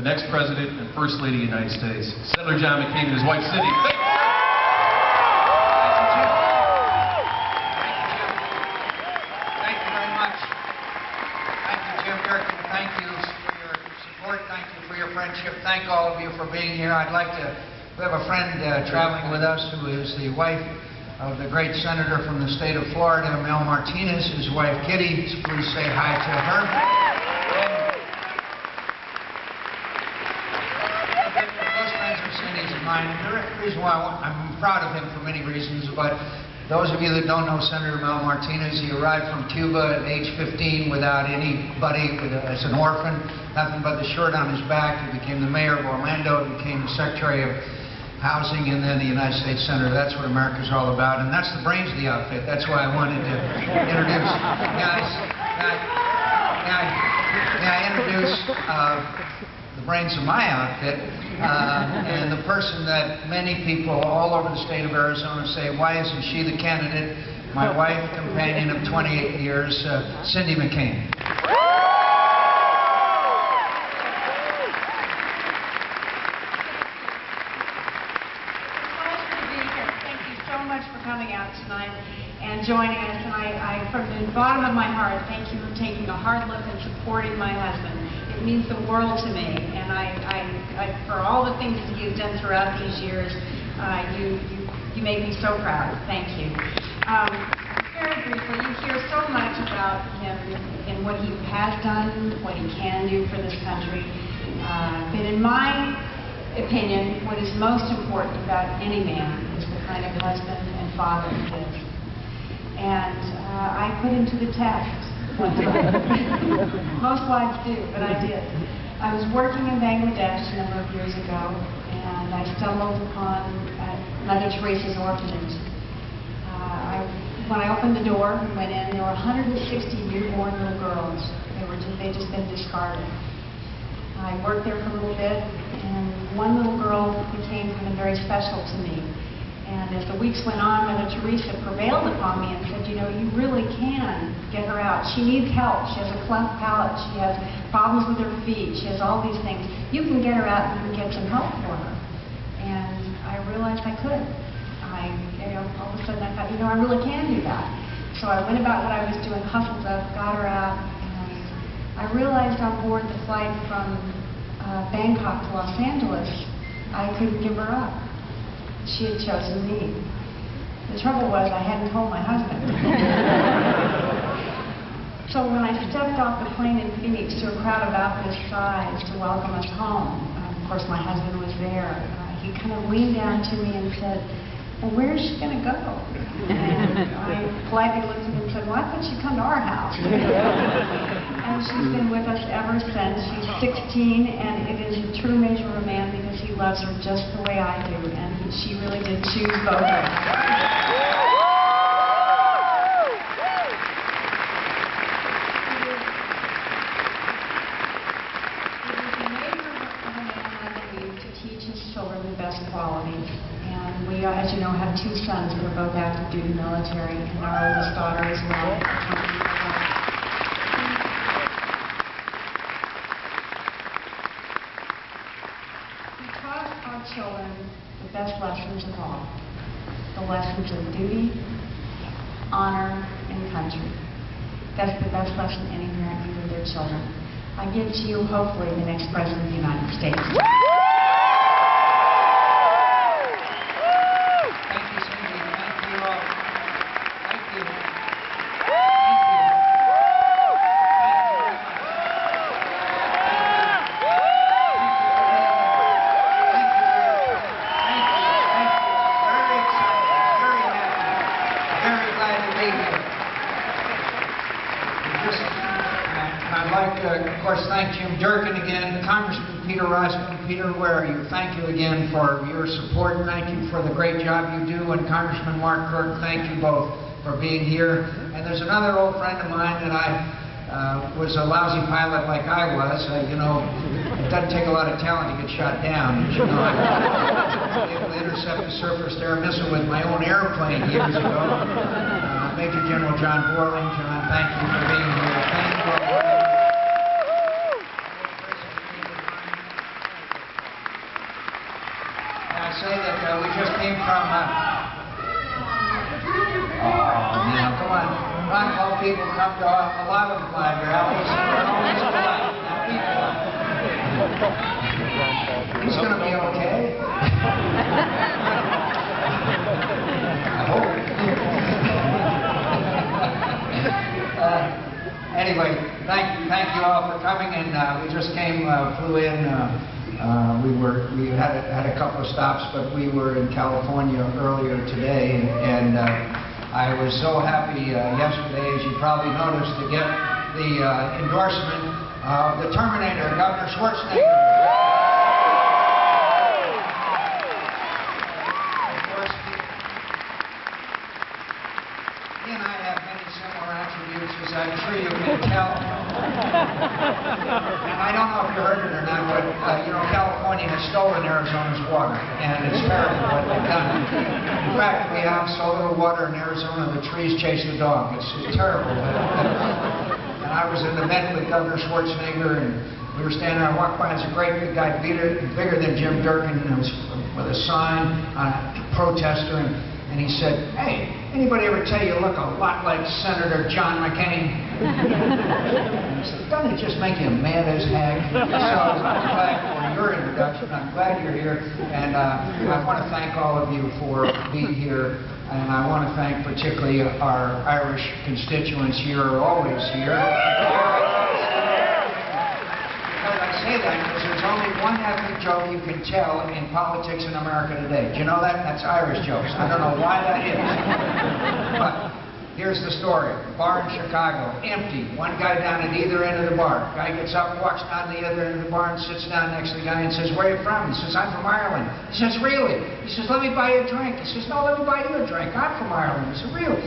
the next President and First Lady of the United States, Senator John McCain and his wife, Cindy. Thank you very much. Thank you, Jim Durkin. Thank you for your support. Thank you for your friendship. Thank all of you for being here. We have a friend traveling with us who is the wife of the great senator from the state of Florida, Mel Martinez, his wife Kitty. Please say hi to her. And close friends of Cindy's and mine. The reason why I'm proud of him for many reasons, but those of you that don't know Senator Mel Martinez, he arrived from Cuba at age 15 without anybody, as an orphan, nothing but the shirt on his back. He became the mayor of Orlando, became the Secretary of Housing, and then the United States Senator. That's what America's all about, and that's the brains of the outfit. That's why I wanted to introduce guys. May I introduce the brains of my outfit, and the person that many people all over the state of Arizona say, why isn't she the candidate? My wife, companion of 28 years, Cindy McCain. Coming out tonight and joining us, and I from the bottom of my heart, thank you for taking a hard look and supporting my husband. It means the world to me, and I for all the things that you've done throughout these years, you make me so proud. Thank you. Very briefly, you hear so much about him and what he has done, what he can do for this country, but in my opinion, what is most important about any man is the kind of husband and father he is. And I put him to the test one time. Most wives do, but I did. I was working in Bangladesh a number of years ago, and I stumbled upon Mother Teresa's orphanage. When I opened the door and went in, there were 160 newborn little girls. They'd just been discarded. I worked there for a little bit, and one little girl became kind of very special to me. And as the weeks went on, Mother Teresa prevailed upon me and said, you know, you really can get her out. She needs help. She has a cleft palate. She has problems with her feet. She has all these things. You can get her out and you can get some help for her. And I realized I could. All of a sudden I thought, you know, I really can do that. So I went about what I was doing, hustled up, got her out. I realized on board the flight from Bangkok to Los Angeles, I couldn't give her up. She had chosen me. The trouble was I hadn't told my husband. So when I stepped off the plane in Phoenix to a crowd about this size to welcome us home, of course my husband was there. He kind of leaned down to me and said, well, where is she going to go? And I politely looked at him and said, well, I thought she'd come to our house. And she's been with us ever since. She's 16, and it is a true measure of a man because he loves her just the way I do, and she really did choose both of us. It is a measure of a man, I believe, to teach his children the best qualities. And we, as you know, have two sons that are both active duty military, and our oldest daughter as well. We taught our children the best lessons of all, the lessons of duty, honor, and country. That's the best lesson any parent can give their children. I give to you, hopefully, the next President of the United States. Of course, thank Jim Durkin again, Congressman Peter Rossman. Peter, where are you? Thank you again for your support. Thank you for the great job you do. And Congressman Mark Kirk, thank you both for being here. And there's another old friend of mine that I was a lousy pilot like I was. You know, it doesn't take a lot of talent to get shot down. As you know, I was able to intercept a surface-to-air missile with my own airplane years ago. Major General John Borling. John, thank you for being here. Thank you all. I say that we just came from... oh, now, come on. Not all people come to a lot of live rallies. They're always polite. Now, be polite. He's going to be okay. I hope. Anyway, thank you all for coming, and we just flew in. We had a couple of stops, but we were in California earlier today, and I was so happy yesterday, as you probably noticed, to get the endorsement of the Terminator, Governor Schwarzenegger. He and I have many similar attributes, as I'm sure you can tell. And I don't know if you heard it or not, but California has stolen Arizona's water, and it's terrible what they've done. In fact, we have so little water in Arizona, the trees chase the dog. It's terrible. And I was in the event with Governor Schwarzenegger, and we were standing there. I walked by, there's a great big guy, bigger than Jim Durkin, and it was with a sign, a protester, and he said, "Hey, anybody ever tell you look a lot like Senator John McCain?" And I said, "Doesn't it just make you mad as heck?" So I'm glad for your introduction. I'm glad you're here. And I want to thank all of you for being here. And I want to thank particularly our Irish constituents here, are always here. I say that because there's only one ethnic joke you can tell in politics in America today. Do you know that? That's Irish jokes. I don't know why that is. But here's the story. Bar in Chicago, empty. One guy down at either end of the bar. Guy gets up, walks down to the other end of the bar and sits down next to the guy and says, "Where are you from?" He says, "I'm from Ireland." He says, "Really?" He says, "Let me buy you a drink." He says, "No, let me buy you a drink. I'm from Ireland." He said, "Really?"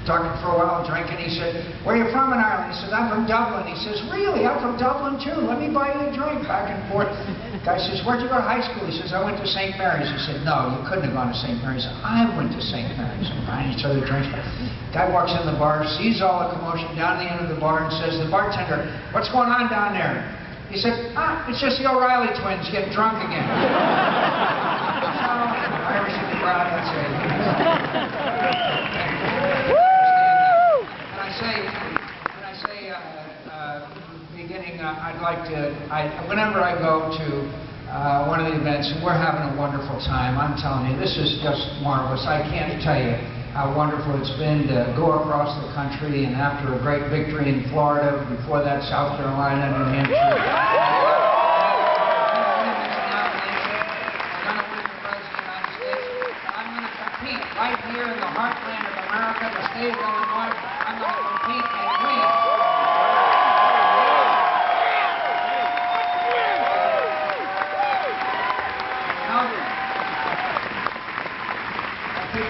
Talking for a while, drinking, he said, "Where are you from in Ireland?" He says, "I'm from Dublin." He says, "Really? I'm from Dublin too. Let me buy you a drink." Back and forth. Guy says, "Where'd you go to high school?" He says, "I went to St. Mary's." He said, "No, you couldn't have gone to St. Mary's." "I went to St. Mary's." And buying each other drinks. Guy walks in the bar, sees all the commotion down the end of the bar, and says to the bartender, "What's going on down there?" He said, "It's just the O'Reilly twins getting drunk again." So, Irish in the crowd, that's it. Beginning, I'd like to, whenever I go to one of the events, and we're having a wonderful time, I'm telling you, this is just marvelous. I can't tell you how wonderful it's been to go across the country, and after a great victory in Florida, before that South Carolina, New Hampshire. I'm going to win the President of the United States. I'm going to compete right here in the heartland of America, the state of Illinois. I'm going to compete and win.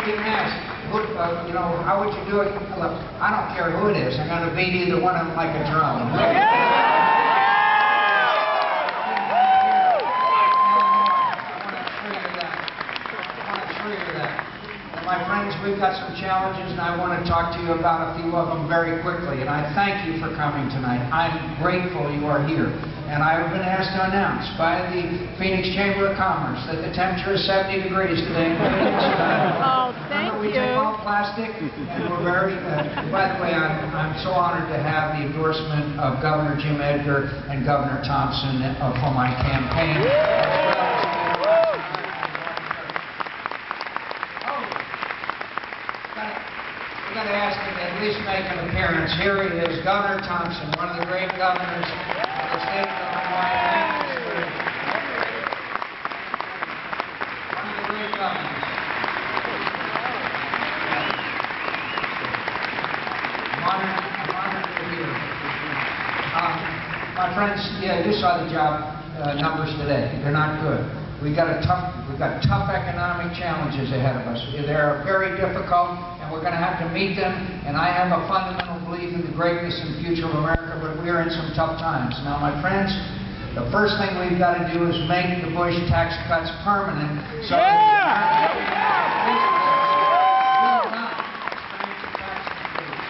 Being asked, how would you do it? Look, I don't care who it is. I'm going to beat either one of them like a drum. I want to assure you that. And my friends, we've got some challenges, and I want to talk to you about a few of them very quickly. And I thank you for coming tonight. I'm grateful you are here. And I've been asked to announce by the Phoenix Chamber of Commerce that the temperature is 70 degrees today in Phoenix. Oh, thank you. We take all plastic, and we're very, by the way, I'm so honored to have the endorsement of Governor Jim Edgar and Governor Thompson for my campaign. We got to ask him to at least make an appearance. Here he is, Governor Thompson, one of the great governors of the state of Illinois. One of the great governors. I'm honored to be here. My friends, yeah, you saw the job numbers today. They're not good. We've got tough economic challenges ahead of us. They're very difficult, and we're going to have to meet them. And I have a fundamental belief in the greatness and future of America, but we're in some tough times. Now, my friends, the first thing we've got to do is make the Bush tax cuts permanent. So that the American will not experience a tax increase.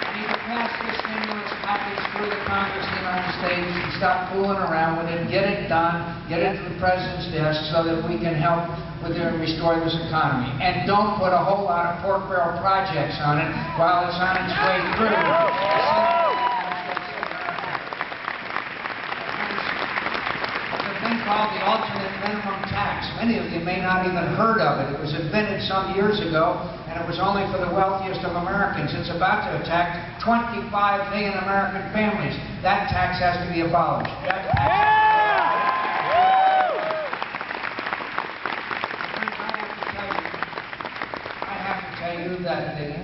We need to pass this stimulus package through the Congress of the United States and stop fooling around with it, get it done, get it to the President's desk so that we can help with and restore this economy. And don't put a whole lot of pork barrel projects on it while it's on its way through. Called the alternate minimum tax. Many of you may not even heard of it. It was invented some years ago, and it was only for the wealthiest of Americans. It's about to attack 25 million American families. That tax has to be abolished. That tax I have to tell you that the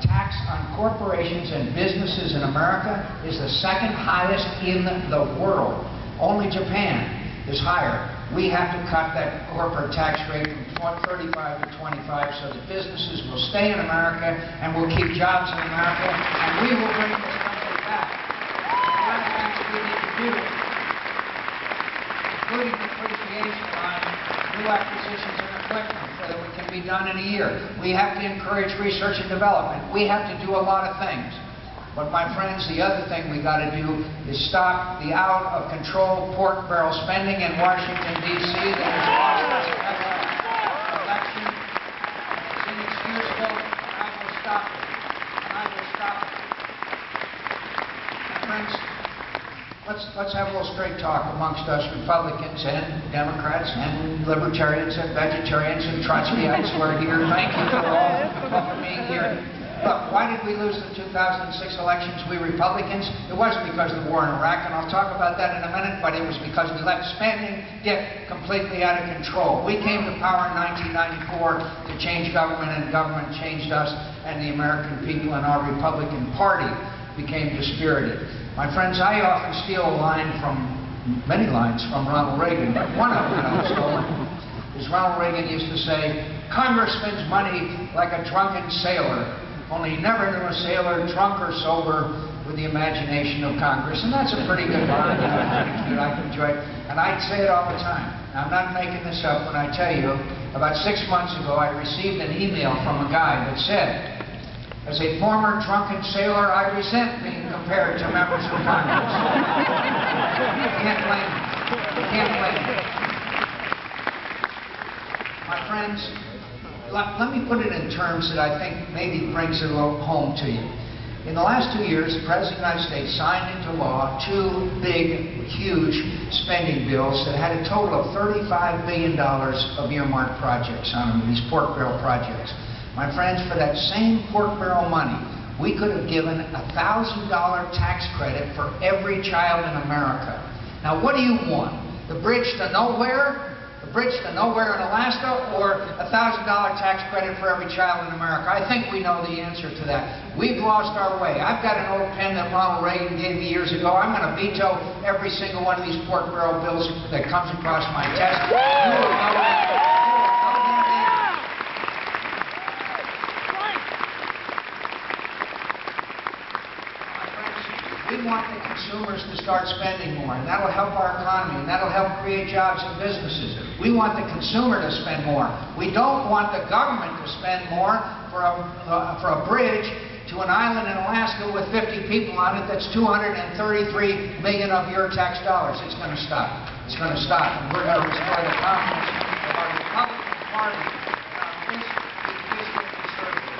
tax on corporations and businesses in America is the second highest in the world. Only Japan is higher. We have to cut that corporate tax rate from 35 to 25 so that businesses will stay in America and will keep jobs in America, and we will bring this country back. There are a lot of things we need to do, including depreciation on new acquisitions and equipment so that we can be done in a year. We have to encourage research and development. We have to do a lot of things. But my friends, the other thing we got to do is stop the out-of-control pork barrel spending in Washington, D.C. that has lost us every election. It's inexcusable, and I will stop it. And I will stop it. My friends, let's have a little straight talk amongst us Republicans and Democrats and Libertarians and Vegetarians and Trotskyites who are here. Thank you for being here. Look, why did we lose the 2006 elections, we Republicans? It wasn't because of the war in Iraq, and I'll talk about that in a minute, but it was because we let spending get completely out of control. We came to power in 1994 to change government, and government changed us, and the American people and our Republican Party became dispirited. My friends, I often steal a line from, many lines from Ronald Reagan, but one of them that I've stolen is Ronald Reagan used to say, "Congress spends money like a drunken sailor. Only he never knew a sailor, drunk or sober, with the imagination of Congress." And that's a pretty good line. I enjoy it. And I say it all the time. I'm not making this up when I tell you, about 6 months ago, I received an email from a guy that said, "As a former drunken sailor, I resent being compared to members of Congress." You can't blame me. You can't blame me. My friends, let me put it in terms that I think maybe brings it home to you. In the last 2 years, the President of the United States signed into law 2 big, huge spending bills that had a total of $35 billion of earmarked projects on them, these pork barrel projects. My friends, for that same pork barrel money, we could have given a $1,000 tax credit for every child in America. Now, what do you want? The bridge to nowhere? The bridge to nowhere in Alaska, or a $1,000 tax credit for every child in America? I think we know the answer to that. We've lost our way. I've got an old pen that Ronald Reagan gave me years ago. I'm going to veto every single one of these pork barrel bills that comes across my desk. You will know that. We want the consumers to start spending more, and that'll help our economy, and that'll help create jobs and businesses. We want the consumer to spend more. We don't want the government to spend more for a bridge to an island in Alaska with 50 people on it that's $233 million of your tax dollars. It's going to stop. It's going to stop, and we're going to restore the confidence of our Republican Party in our fiscal conservatives.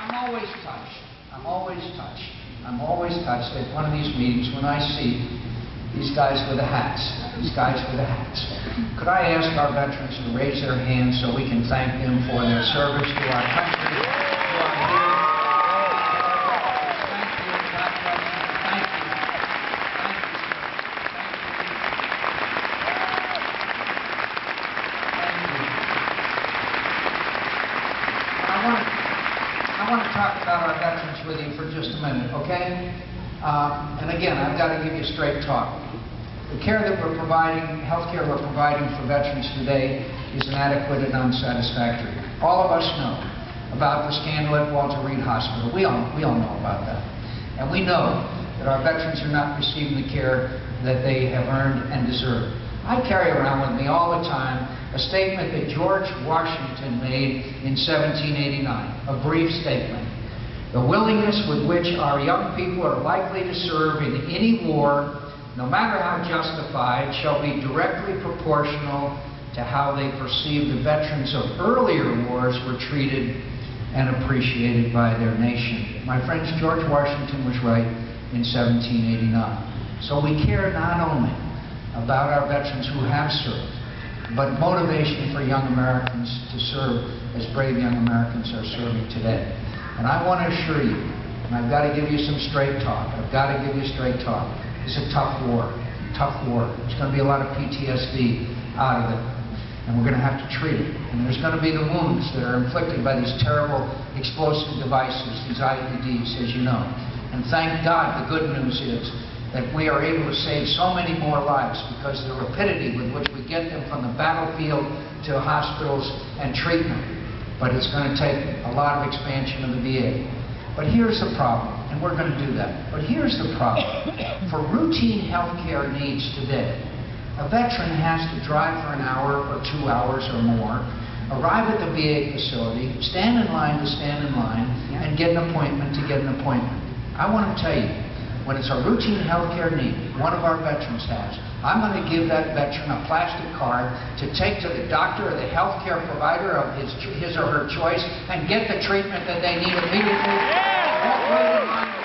I'm always touched. I'm always touched at one of these meetings when I see these guys with the hats. Could I ask our veterans to raise their hands so we can thank them for their service to our country, to our here. Thank you, God bless you. Thank you. I want to talk about our veterans with you for just a minute, okay? And again, I've got to give you straight talk. The care that we're providing, health care we're providing for veterans today is inadequate and unsatisfactory. All of us know about the scandal at Walter Reed Hospital. We all know about that. And we know that our veterans are not receiving the care that they have earned and deserve. I carry around with me all the time a statement that George Washington made in 1789, a brief statement. The willingness with which our young people are likely to serve in any war, no matter how justified, shall be directly proportional to how they perceive the veterans of earlier wars were treated and appreciated by their nation. My friends, George Washington was right in 1789. So we care not only about our veterans who have served, but motivation for young Americans to serve as brave young Americans are serving today. And I want to assure you, and I've got to give you some straight talk, it's a tough war, There's going to be a lot of PTSD out of it, and we're going to have to treat it. And there's going to be the wounds that are inflicted by these terrible explosive devices, these IEDs, as you know. And thank God, the good news is that we are able to save so many more lives because of the rapidity with which we get them from the battlefield to hospitals and treatment. But it's going to take a lot of expansion of the VA. But here's the problem, and we're going to do that. But here's the problem. For routine health care needs today, a veteran has to drive for an hour or 2 hours or more, arrive at the VA facility, stand in line, and get an appointment to get an appointment. I want to tell you, when it's a routine health care need, one of our veterans has, I'm going to give that veteran a plastic card to take to the doctor or the health care provider of his or her choice and get the treatment that they need immediately. Don't wait in line.